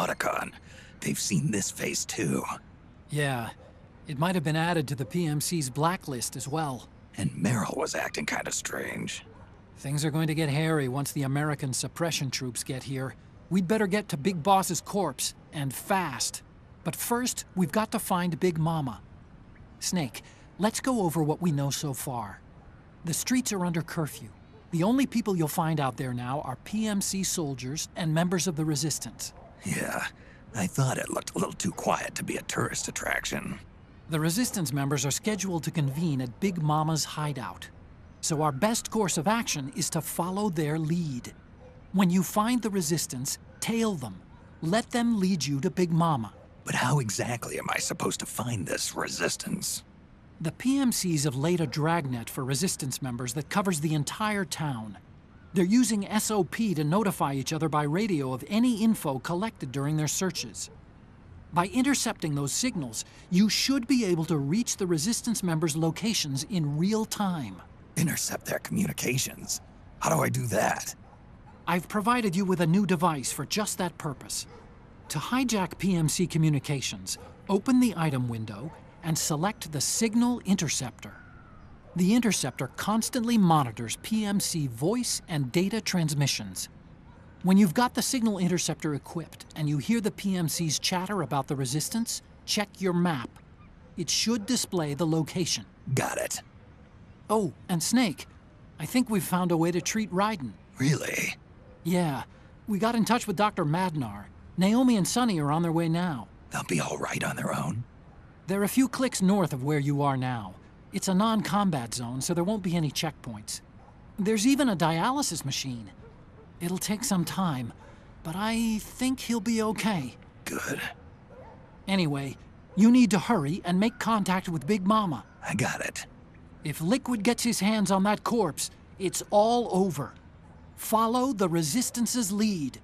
Otacon. They've seen this face too. Yeah, it might have been added to the PMC's blacklist as well. And Meryl was acting kind of strange. Things are going to get hairy once the American suppression troops get here. We'd better get to Big Boss's corpse, and fast. But first, we've got to find Big Mama. Snake, let's go over what we know so far. The streets are under curfew. The only people you'll find out there now are PMC soldiers and members of the Resistance. Yeah, I thought it looked a little too quiet to be a tourist attraction. The Resistance members are scheduled to convene at Big Mama's hideout. So our best course of action is to follow their lead. When you find the Resistance, tail them. Let them lead you to Big Mama. But how exactly am I supposed to find this Resistance? The PMCs have laid a dragnet for Resistance members that covers the entire town. They're using SOP to notify each other by radio of any info collected during their searches. By intercepting those signals, you should be able to reach the Resistance members' locations in real time. Intercept their communications? How do I do that? I've provided you with a new device for just that purpose. To hijack PMC communications, open the item window and select the Signal Interceptor. The interceptor constantly monitors PMC voice and data transmissions. When you've got the Signal Interceptor equipped and you hear the PMC's chatter about the Resistance, check your map. It should display the location. Got it. Oh, and Snake, I think we've found a way to treat Raiden. Really? Yeah, we got in touch with Dr. Madnar. Naomi and Sonny are on their way now. They'll be all right on their own? They're a few clicks north of where you are now. It's a non-combat zone, so there won't be any checkpoints. There's even a dialysis machine. It'll take some time, but I think he'll be okay. Good. Anyway, you need to hurry and make contact with Big Mama. I got it. If Liquid gets his hands on that corpse, it's all over. Follow the Resistance's lead.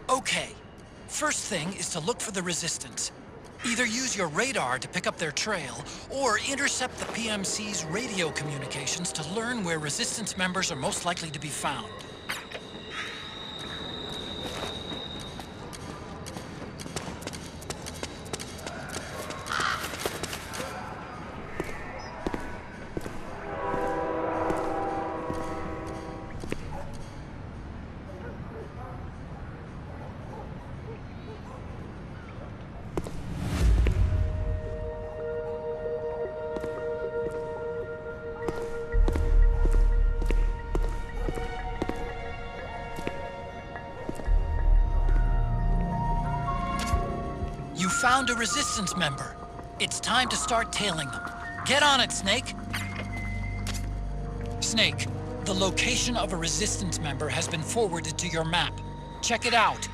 Okay, first thing is to look for the Resistance. Either use your radar to pick up their trail, or intercept the PMC's radio communications to learn where Resistance members are most likely to be found. You found a Resistance member. It's time to start tailing them. Get on it, Snake. Snake, the location of a Resistance member has been forwarded to your map. Check it out.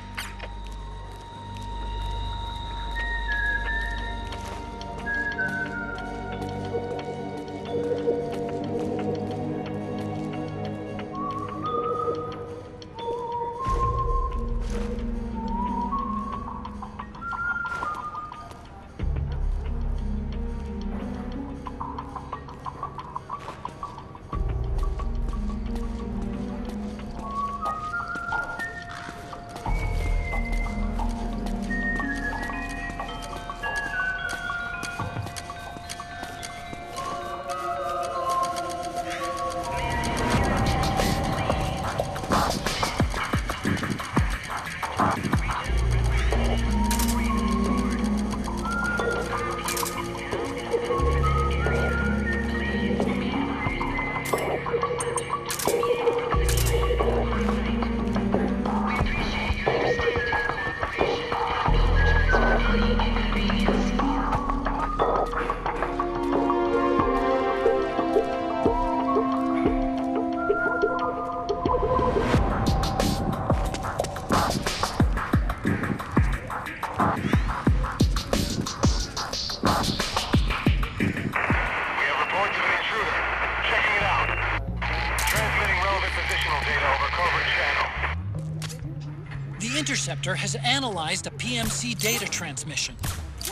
interceptor has analyzed a PMC data transmission.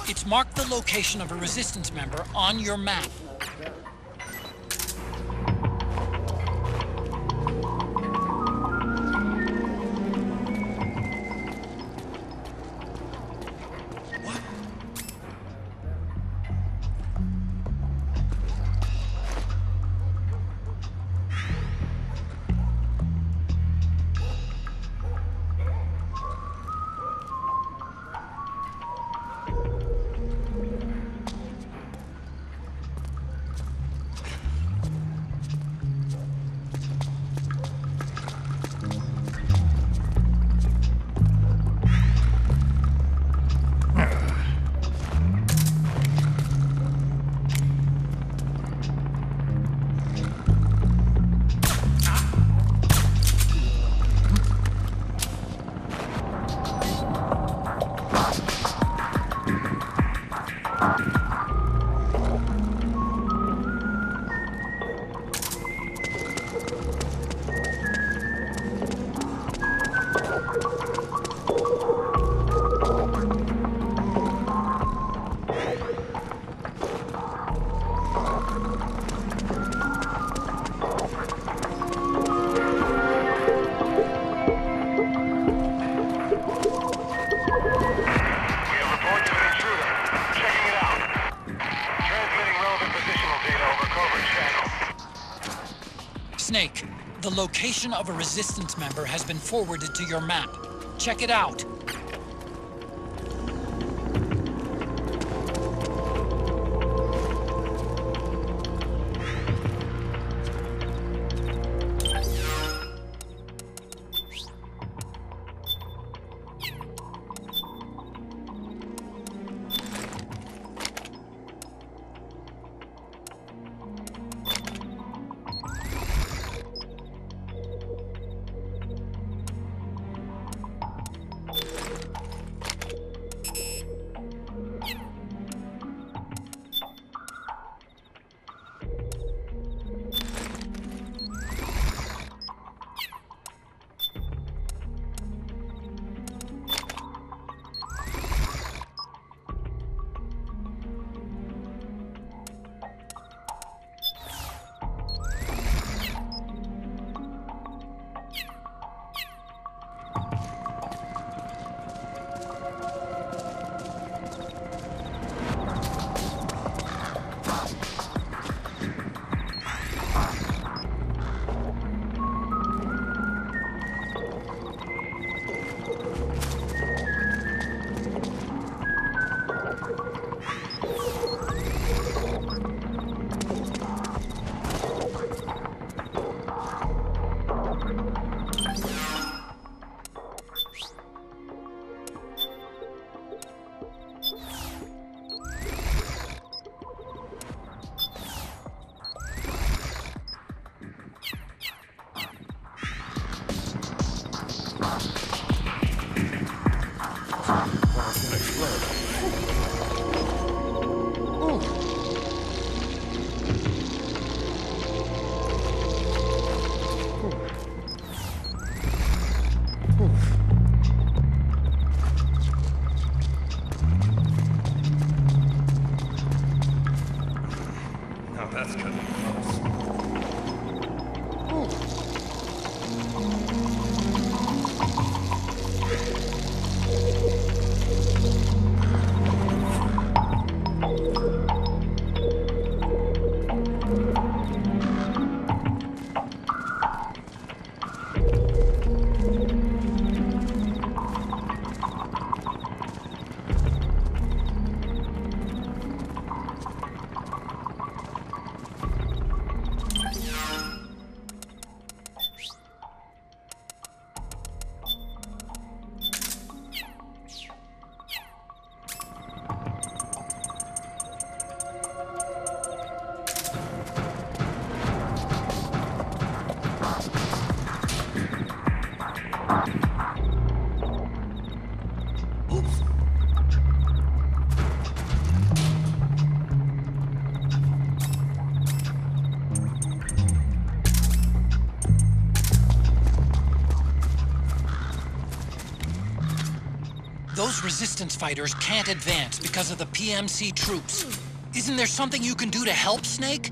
It's marked the location of a resistance member on your map. Snake, the location of a resistance member has been forwarded to your map. Check it out. Those resistance fighters can't advance because of the PMC troops. Isn't there something you can do to help, Snake?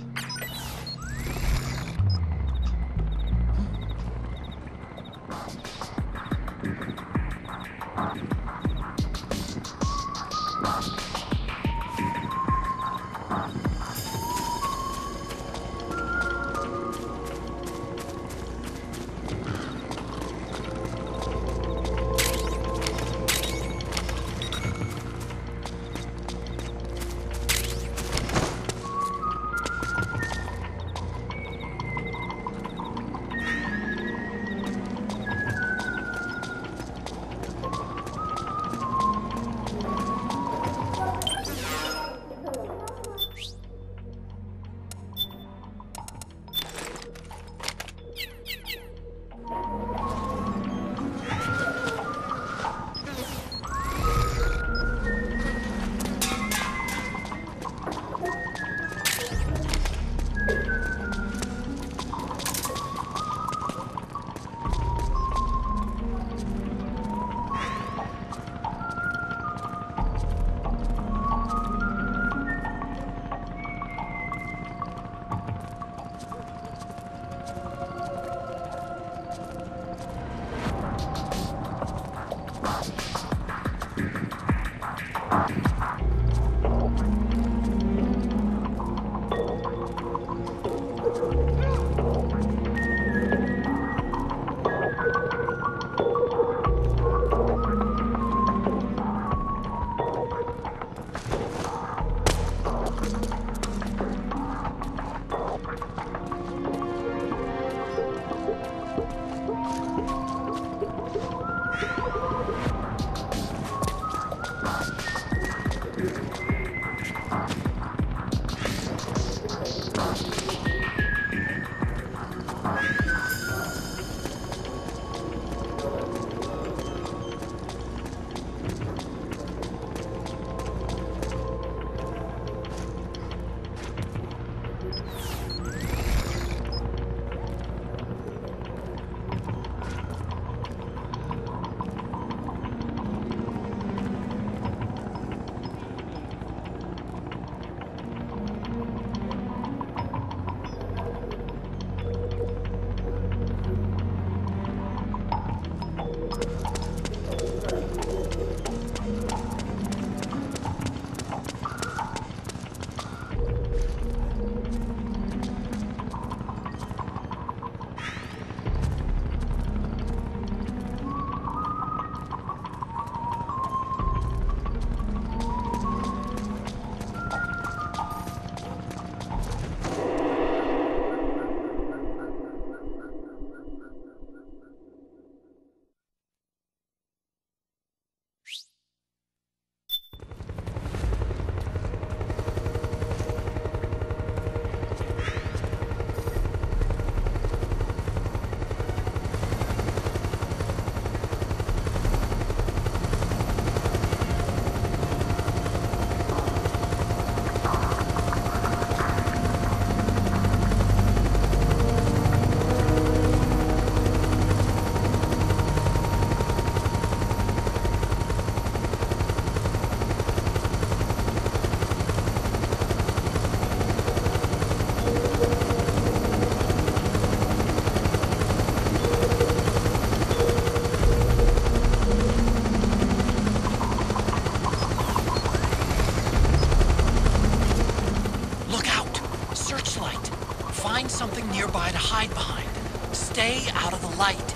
Find something nearby to hide behind. Stay out of the light.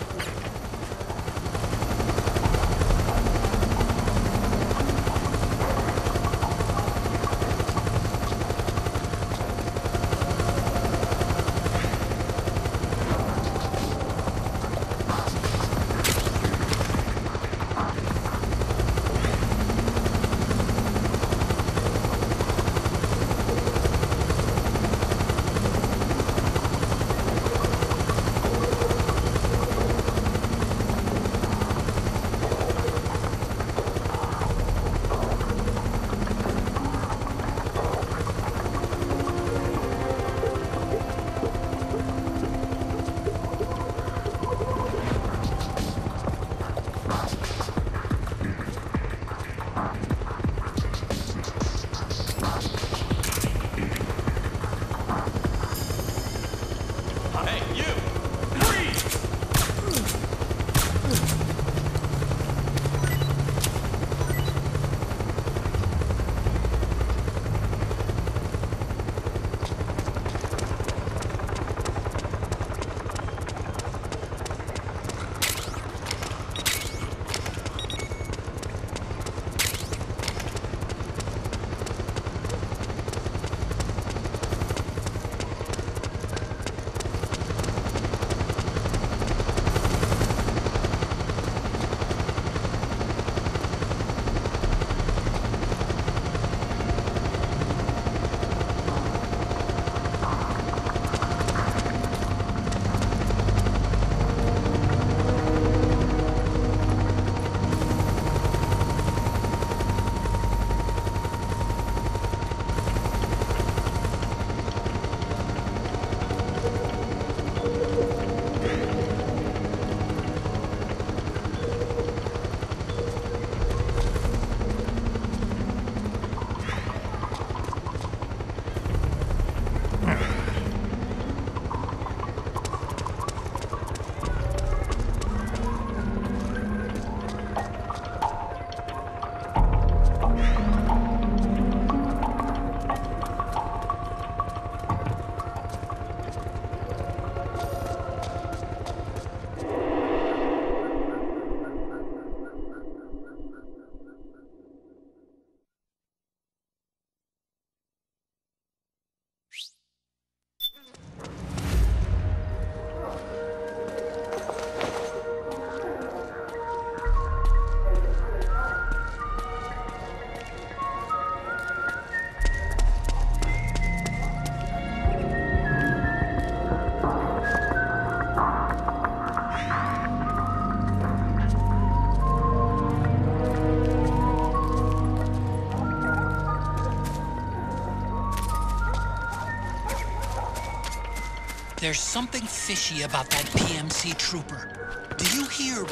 There's something fishy about that PMC trooper. Do you hear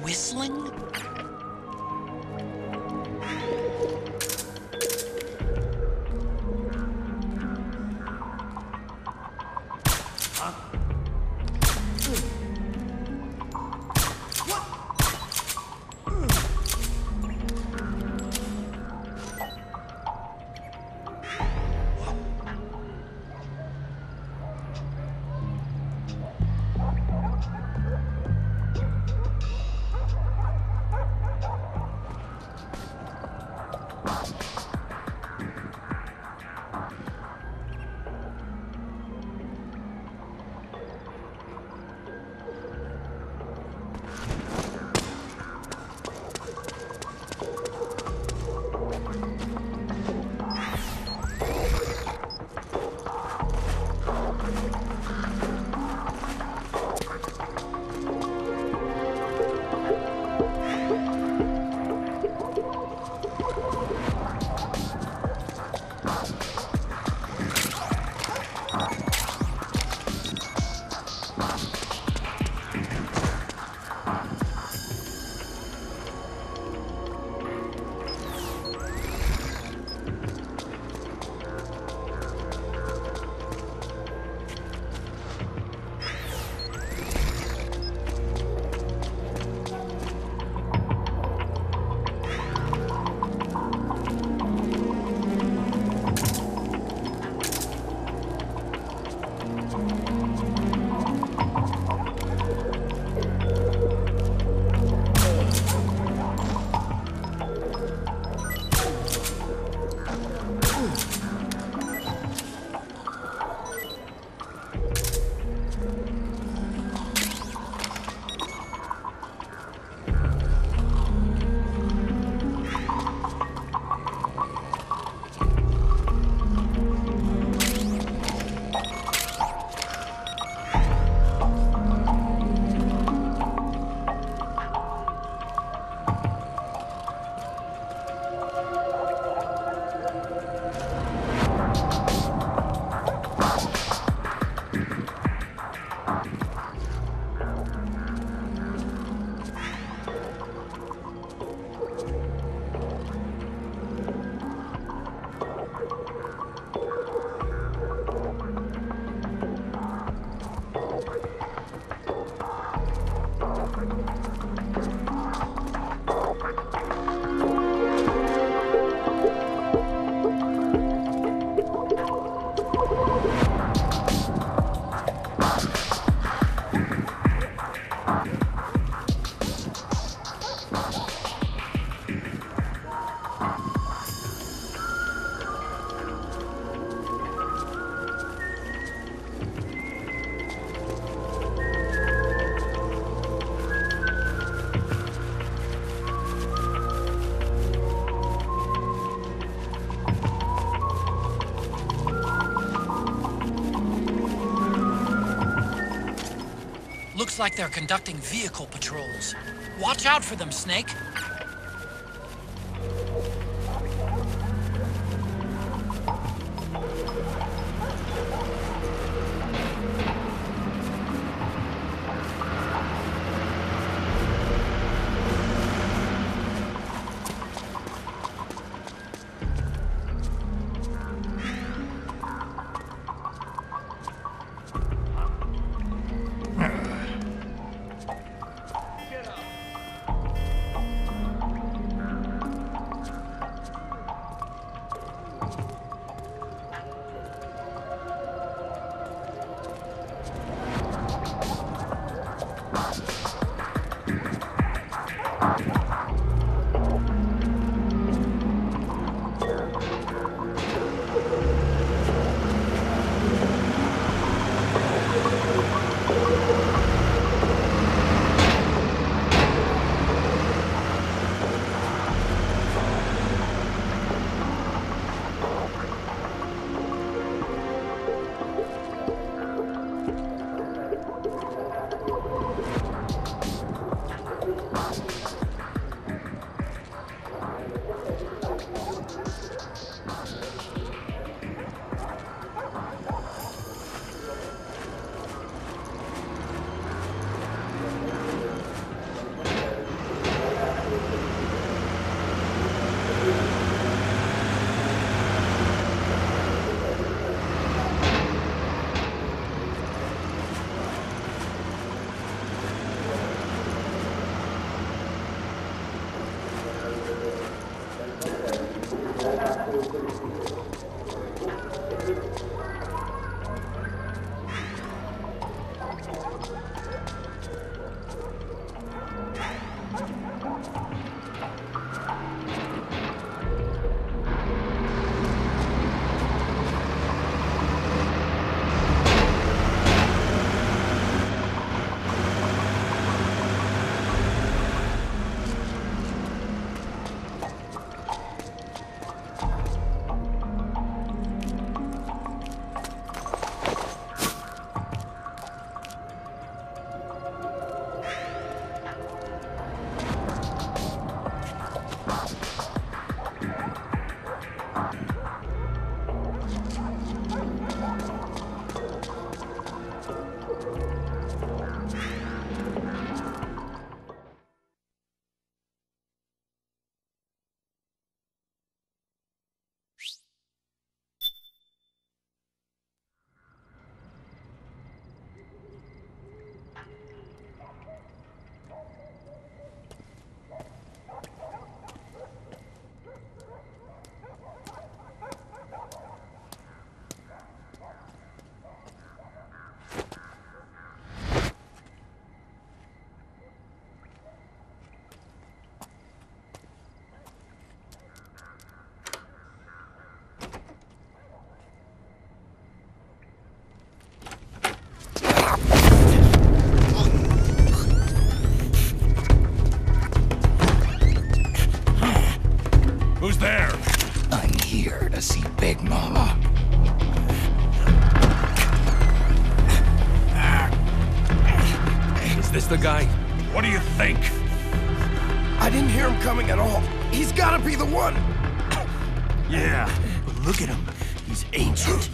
whistling? Looks like they're conducting vehicle patrols. Watch out for them, Snake. this the guy? What do you think? I didn't hear him coming at all. He's gotta be the one! Yeah, but look at him. He's ancient.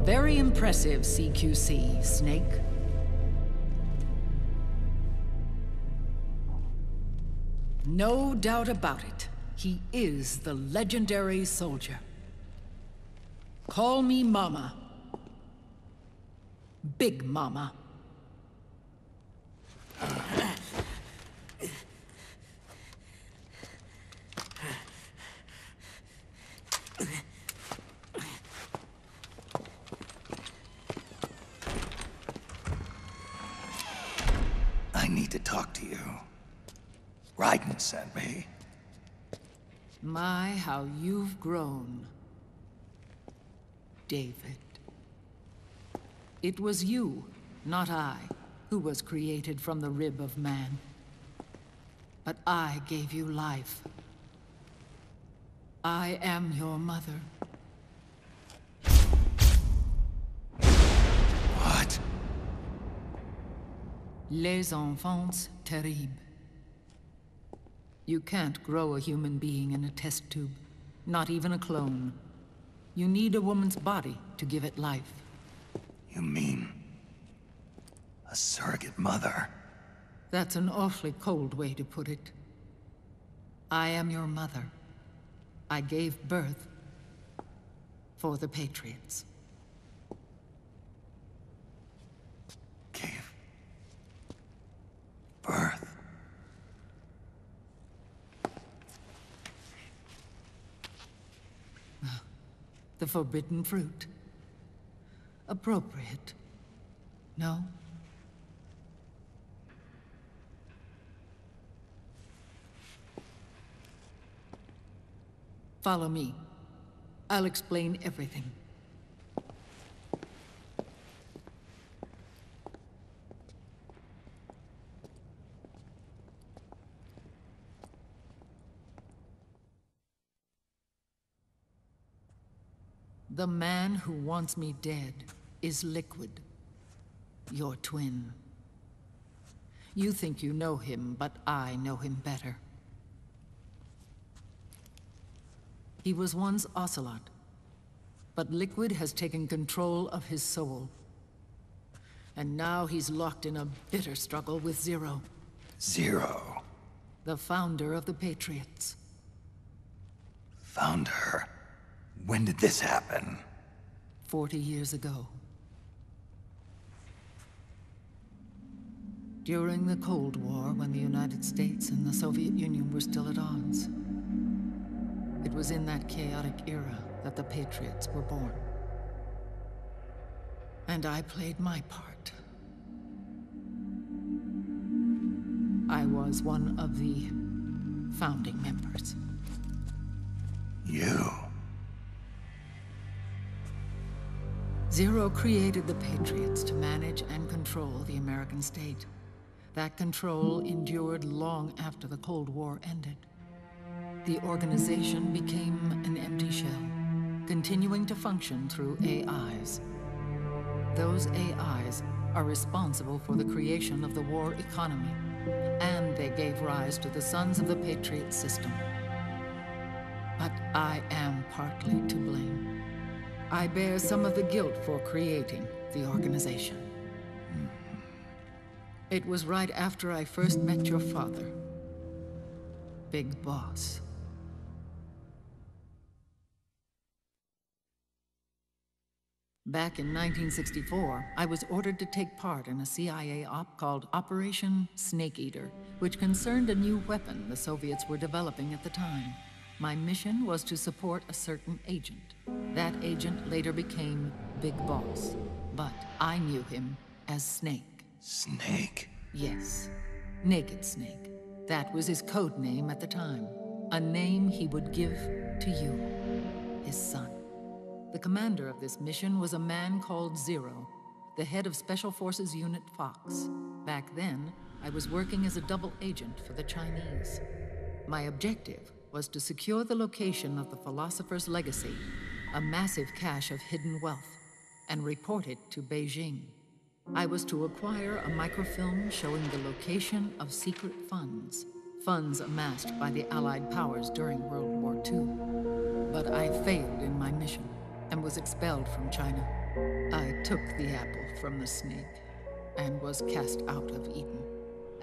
Very impressive, CQC, Snake. No doubt about it. He is the legendary soldier. Call me Mama. Big Mama. I need to talk to you. Raiden sent me. My, how you've grown, David. It was you, not I, who was created from the rib of man. But I gave you life. I am your mother. What? Les enfants terribles. You can't grow a human being in a test tube, not even a clone. You need a woman's body to give it life. You mean... a surrogate mother? That's an awfully cold way to put it. I am your mother. I gave birth for the Patriots. Gave... birth? The forbidden fruit. Appropriate. No? Follow me. I'll explain everything. The man who wants me dead is Liquid, your twin. You think you know him, but I know him better. He was once Ocelot, but Liquid has taken control of his soul. And now he's locked in a bitter struggle with Zero. Zero? The founder of the Patriots. Founder? When did this happen? 40 years ago. During the Cold War, when the United States and the Soviet Union were still at odds. It was in that chaotic era that the Patriots were born. And I played my part. I was one of the founding members. You? Zero created the Patriots to manage and control the American state. That control endured long after the Cold War ended. The organization became an empty shell, continuing to function through AIs. Those AIs are responsible for the creation of the war economy, and they gave rise to the Sons of the Patriot system. But I am partly to blame. I bear some of the guilt for creating the organization. It was right after I first met your father, Big Boss. Back in 1964, I was ordered to take part in a CIA op called Operation Snake Eater, which concerned a new weapon the Soviets were developing at the time. My mission was to support a certain agent. That agent later became Big Boss, but I knew him as Snake. Snake? Yes, Naked Snake. That was his code name at the time. A name he would give to you, his son. The commander of this mission was a man called Zero, the head of Special Forces Unit Fox. Back then, I was working as a double agent for the Chinese. My objective was to secure the location of the Philosopher's Legacy, a massive cache of hidden wealth, and report it to Beijing. I was to acquire a microfilm showing the location of secret funds, funds amassed by the Allied powers during World War II. But I failed in my mission and was expelled from China. I took the apple from the snake and was cast out of Eden.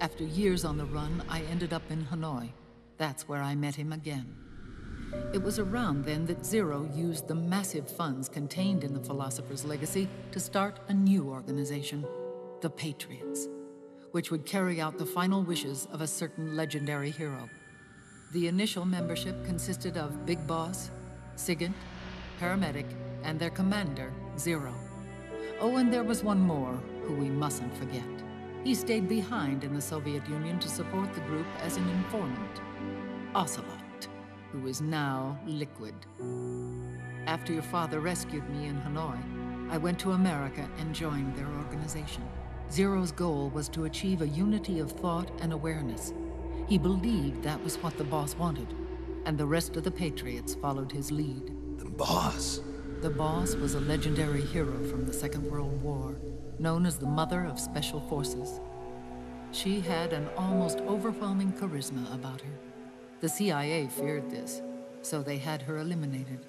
After years on the run, I ended up in Hanoi. That's where I met him again. It was around then that Zero used the massive funds contained in the Philosopher's Legacy to start a new organization, the Patriots, which would carry out the final wishes of a certain legendary hero. The initial membership consisted of Big Boss, Sigint, Paramedic, and their commander, Zero. Oh, and there was one more who we mustn't forget. He stayed behind in the Soviet Union to support the group as an informant, Ocelot, who is now Liquid. After your father rescued me in Hanoi, I went to America and joined their organization. Zero's goal was to achieve a unity of thought and awareness. He believed that was what the boss wanted, and the rest of the Patriots followed his lead. The boss? The boss was a legendary hero from the Second World War, known as the Mother of Special Forces. She had an almost overwhelming charisma about her. The CIA feared this, so they had her eliminated.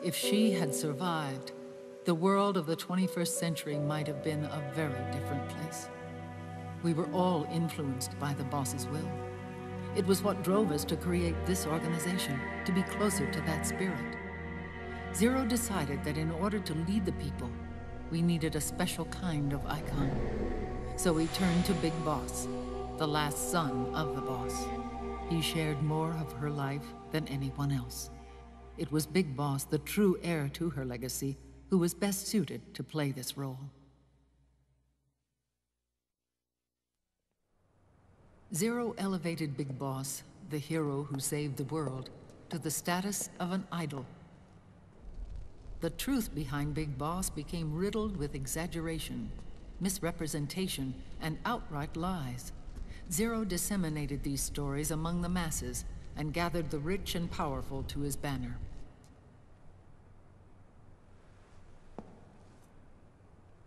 If she had survived, the world of the 21st century might have been a very different place. We were all influenced by the boss's will. It was what drove us to create this organization, to be closer to that spirit. Zero decided that in order to lead the people, we needed a special kind of icon. So he turned to Big Boss, the last son of the boss. He shared more of her life than anyone else. It was Big Boss, the true heir to her legacy, who was best suited to play this role. Zero elevated Big Boss, the hero who saved the world, to the status of an idol. The truth behind Big Boss became riddled with exaggeration, misrepresentation, and outright lies. Zero disseminated these stories among the masses and gathered the rich and powerful to his banner.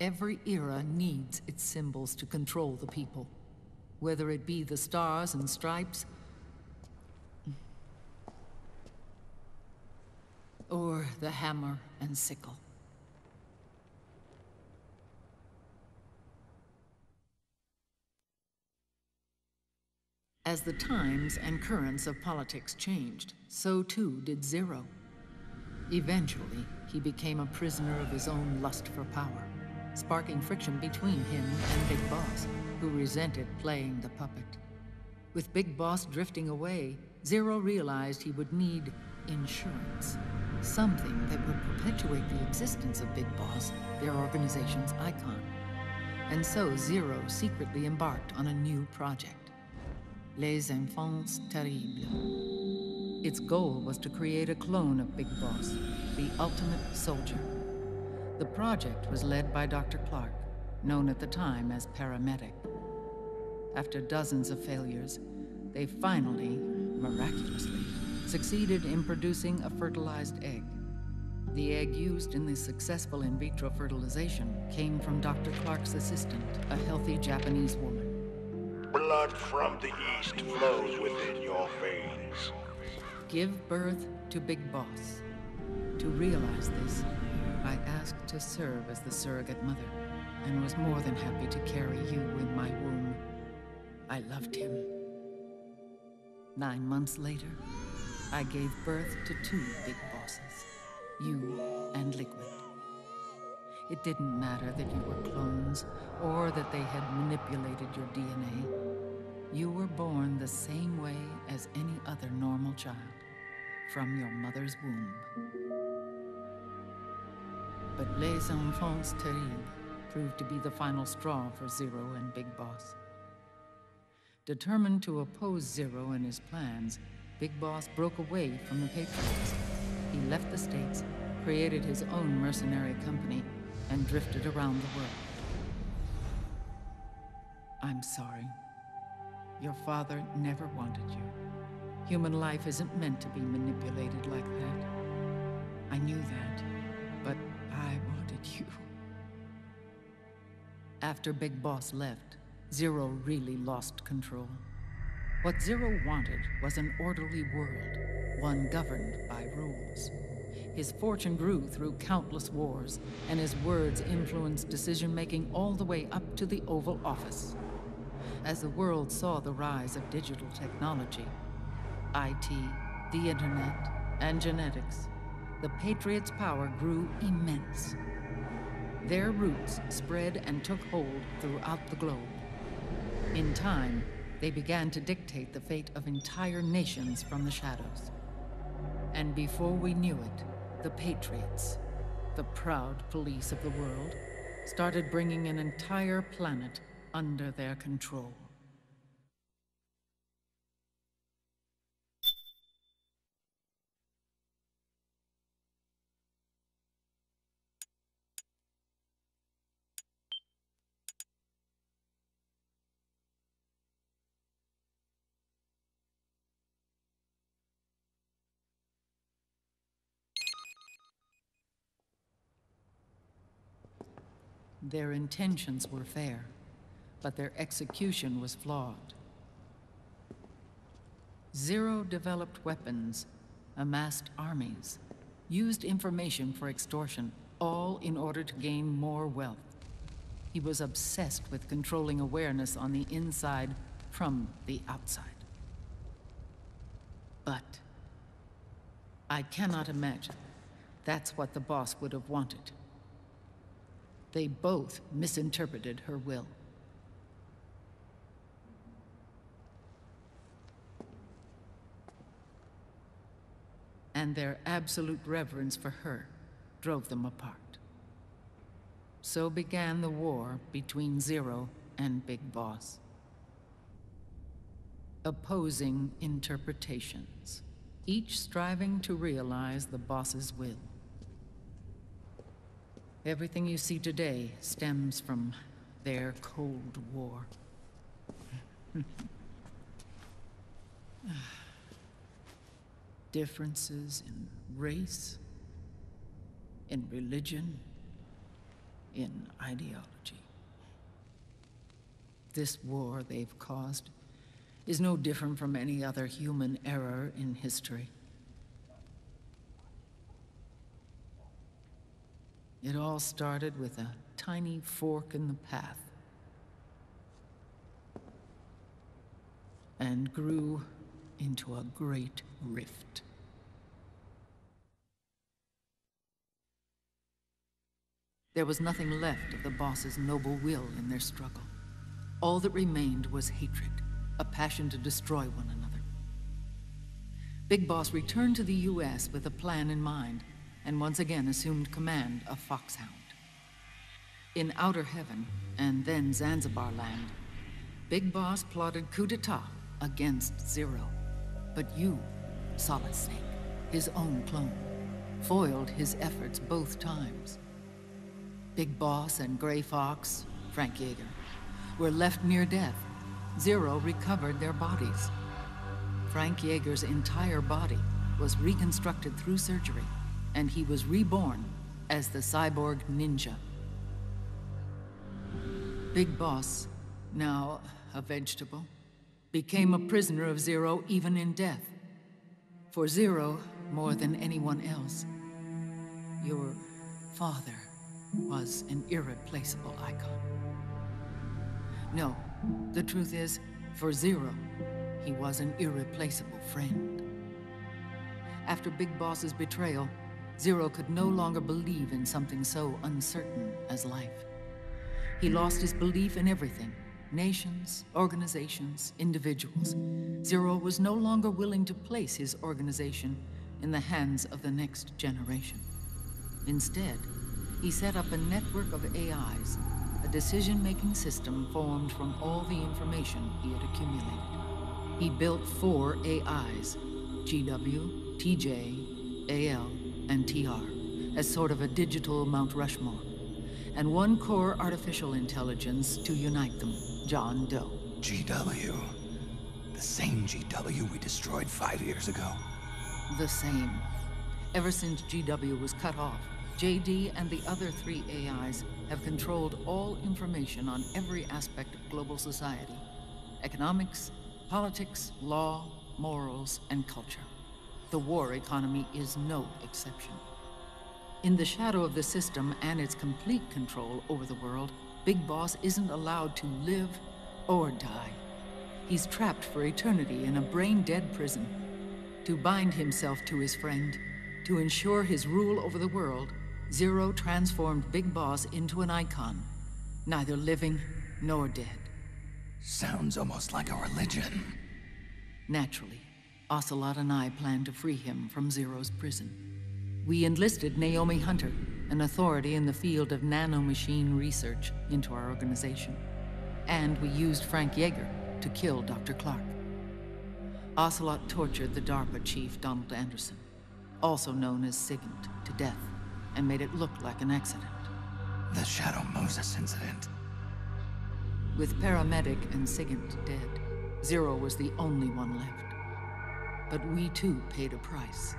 Every era needs its symbols to control the people, whether it be the stars and stripes, or the hammer and sickle. As the times and currents of politics changed, so too did Zero. Eventually, he became a prisoner of his own lust for power, sparking friction between him and Big Boss, who resented playing the puppet. With Big Boss drifting away, Zero realized he would need insurance. Something that would perpetuate the existence of Big Boss, their organization's icon. And so Zero secretly embarked on a new project, Les Enfants Terribles. Its goal was to create a clone of Big Boss, the ultimate soldier. The project was led by Dr. Clark, known at the time as Paramedic. After dozens of failures, they finally, miraculously, succeeded in producing a fertilized egg. The egg used in the successful in vitro fertilization came from Dr. Clark's assistant, a healthy Japanese woman. Blood from the east flows within your veins. Give birth to Big Boss. To realize this, I asked to serve as the surrogate mother, and was more than happy to carry you in my womb. I loved him. 9 months later, I gave birth to 2 Big Bosses, you and Liquid. It didn't matter that you were clones, or that they had manipulated your DNA. You were born the same way as any other normal child, from your mother's womb. But Les Enfants Terribles proved to be the final straw for Zero and Big Boss. Determined to oppose Zero and his plans, Big Boss broke away from the Patriots. He left the States, created his own mercenary company, and drifted around the world. I'm sorry. Your father never wanted you. Human life isn't meant to be manipulated like that. I knew that, but I wanted you. After Big Boss left, Zero really lost control. What Zero wanted was an orderly world, one governed by rules. His fortune grew through countless wars, and his words influenced decision-making all the way up to the Oval Office. As the world saw the rise of digital technology, IT, the internet, and genetics, the Patriots' power grew immense. Their roots spread and took hold throughout the globe. In time, they began to dictate the fate of entire nations from the shadows. And before we knew it, the Patriots, the proud police of the world, started bringing an entire planet under their control. Their intentions were fair, but their execution was flawed. Zero developed weapons, amassed armies, used information for extortion, all in order to gain more wealth. He was obsessed with controlling awareness on the inside from the outside. But I cannot imagine that's what the boss would have wanted. They both misinterpreted her will. And their absolute reverence for her drove them apart. So began the war between Zero and Big Boss. Opposing interpretations, each striving to realize the boss's will. Everything you see today stems from their Cold War. Differences in race, in religion, in ideology. This war they've caused is no different from any other human error in history. It all started with a tiny fork in the path, and grew into a great rift. There was nothing left of the boss's noble will in their struggle. All that remained was hatred, a passion to destroy one another. Big Boss returned to the US with a plan in mind, and once again assumed command of Foxhound. In Outer Heaven, and then Zanzibar Land, Big Boss plotted coup d'etat against Zero. But you, Solid Snake, his own clone, foiled his efforts both times. Big Boss and Gray Fox, Frank Yeager, were left near death. Zero recovered their bodies. Frank Yeager's entire body was reconstructed through surgery, and he was reborn as the cyborg ninja. Big Boss, now a vegetable, became a prisoner of Zero even in death. For Zero, more than anyone else, your father was an irreplaceable icon. No, the truth is, for Zero, he was an irreplaceable friend. After Big Boss's betrayal, Zero could no longer believe in something so uncertain as life. He lost his belief in everything. Nations, organizations, individuals. Zero was no longer willing to place his organization in the hands of the next generation. Instead, he set up a network of AIs, a decision-making system formed from all the information he had accumulated. He built 4 AIs, GW, TJ, AL, and TR, as sort of a digital Mount Rushmore, and 1 core artificial intelligence to unite them, John Doe. GW. The same GW we destroyed 5 years ago. The same. Ever since GW was cut off, JD and the other 3 AIs have controlled all information on every aspect of global society. Economics, politics, law, morals, and culture. The war economy is no exception. In the shadow of the system and its complete control over the world, Big Boss isn't allowed to live or die. He's trapped for eternity in a brain-dead prison. To bind himself to his friend, to ensure his rule over the world, Zero transformed Big Boss into an icon, neither living nor dead. Sounds almost like a religion. Naturally, Ocelot and I plan to free him from Zero's prison. We enlisted Naomi Hunter, an authority in the field of nanomachine research, into our organization. And we used Frank Yeager to kill Dr. Clark. Ocelot tortured the DARPA chief, Donald Anderson, also known as Sigint, to death, and made it look like an accident. The Shadow Moses incident. With Paramedic and Sigint dead, Zero was the only one left. But we too paid a price.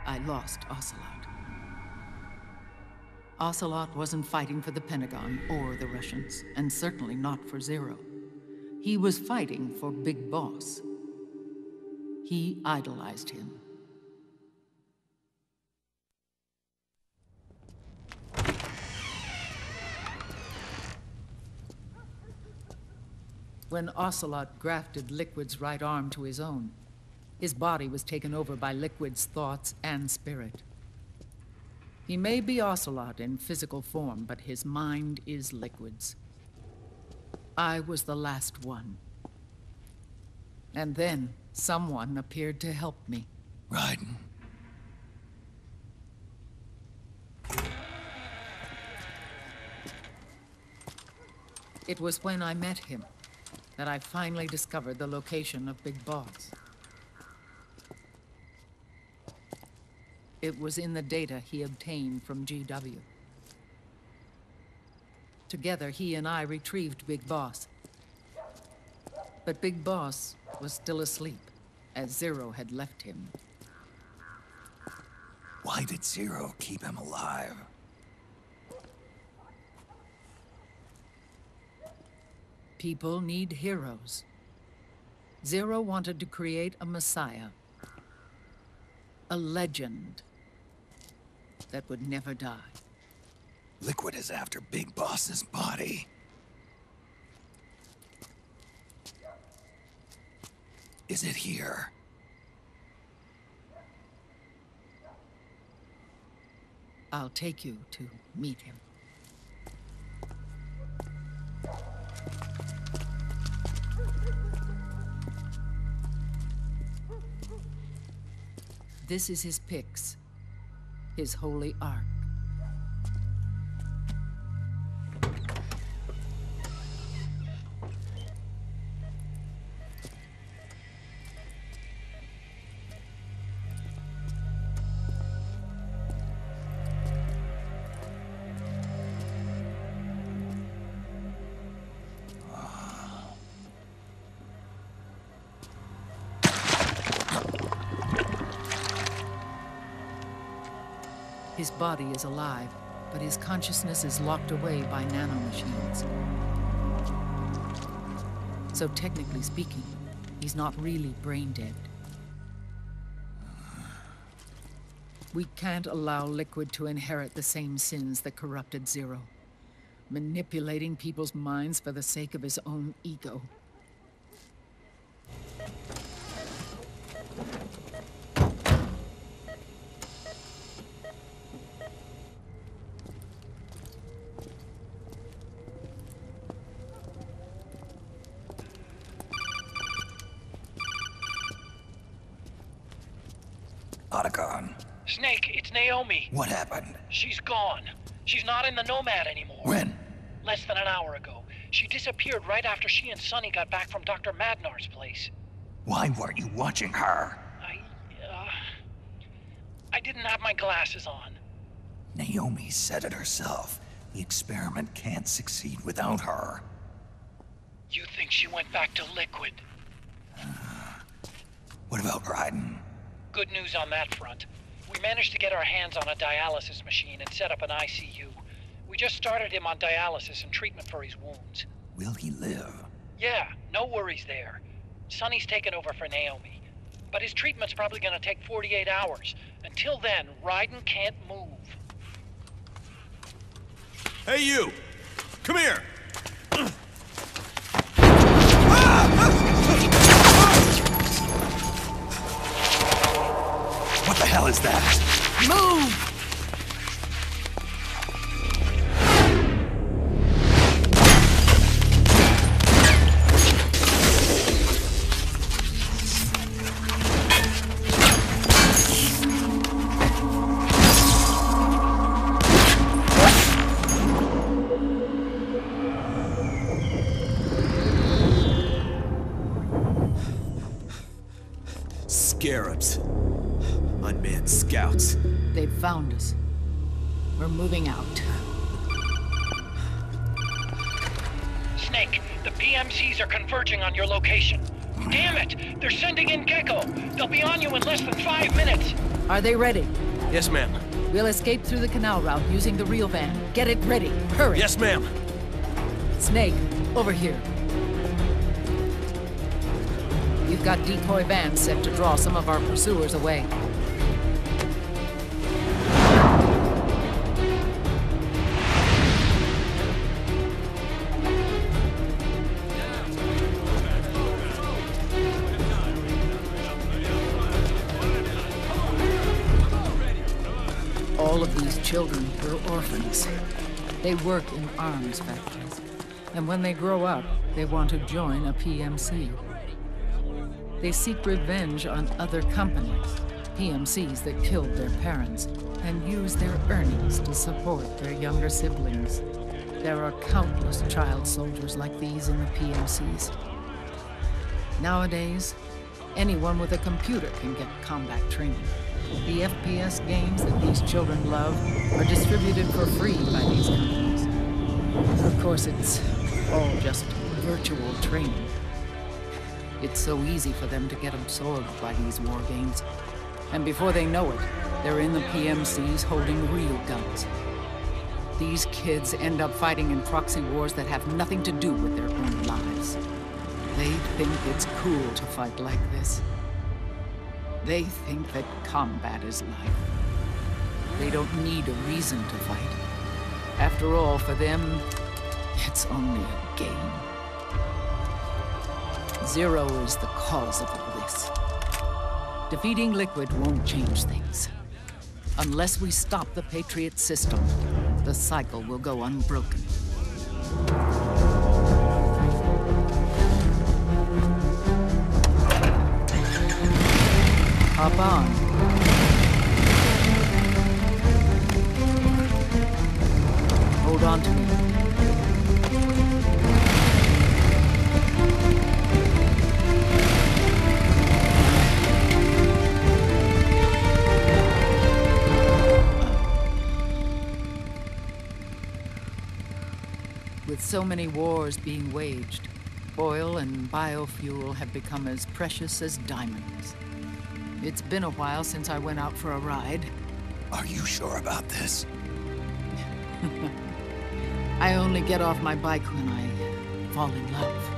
I lost Ocelot. Ocelot wasn't fighting for the Pentagon or the Russians, and certainly not for Zero. He was fighting for Big Boss. He idolized him. When Ocelot grafted Liquid's right arm to his own, his body was taken over by Liquid's thoughts and spirit. He may be Ocelot in physical form, but his mind is Liquid's. I was the last one. And then someone appeared to help me. Raiden. It was when I met him that I finally discovered the location of Big Boss. It was in the data he obtained from GW. Together, he and I retrieved Big Boss. But Big Boss was still asleep, as Zero had left him. Why did Zero keep him alive? People need heroes. Zero wanted to create a messiah. A legend that would never die. Liquid is after Big Boss's body. Is it here? I'll take you to meet him. This is his pyx, his holy ark. His body is alive, but his consciousness is locked away by nanomachines. So technically speaking, he's not really brain dead. We can't allow Liquid to inherit the same sins that corrupted Zero, manipulating people's minds for the sake of his own ego. Otacon. Snake, it's Naomi. What happened? She's gone. She's not in the Nomad anymore. When? Less than an hour ago. She disappeared right after she and Sonny got back from Dr. Madnar's place. Why weren't you watching her? I didn't have my glasses on. Naomi said it herself. The experiment can't succeed without her. You think she went back to Liquid? What about Raiden? Good news on that front. We managed to get our hands on a dialysis machine and set up an ICU. We just started him on dialysis and treatment for his wounds. Will he live? Yeah, no worries there. Sonny's taken over for Naomi. But his treatment's probably gonna take 48 hours. Until then, Raiden can't move. Hey, you! Come here! What the hell is that? Move! Scarabs. Unmanned scouts. They've found us. We're moving out. Snake, the PMCs are converging on your location. Damn it! They're sending in Gecko! They'll be on you in less than 5 minutes! Are they ready? Yes, ma'am. We'll escape through the canal route using the real van. Get it ready. Hurry. Yes, ma'am. Snake, over here. We've got decoy vans set to draw some of our pursuers away. All of these children were orphans. They work in arms factories. And when they grow up, they want to join a PMC. They seek revenge on other companies, PMCs that killed their parents, and use their earnings to support their younger siblings. There are countless child soldiers like these in the PMCs. Nowadays, anyone with a computer can get combat training. The FPS games that these children love are distributed for free by these companies. Of course, it's all just virtual training. It's so easy for them to get absorbed by these war games. And before they know it, they're in the PMCs holding real guns. These kids end up fighting in proxy wars that have nothing to do with their own lives. They think it's cool to fight like this. They think that combat is life. They don't need a reason to fight. After all, for them, it's only a game. Zero is the cause of all this. Defeating Liquid won't change things. Unless we stop the Patriot system, the cycle will go unbroken. Hop on. Hold on to me. With so many wars being waged, oil and biofuel have become as precious as diamonds. It's been a while since I went out for a ride. Are you sure about this? I only get off my bike when I fall in love.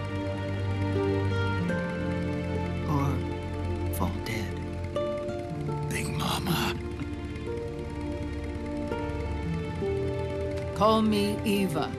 Or fall dead. Big Mama. Call me Eva.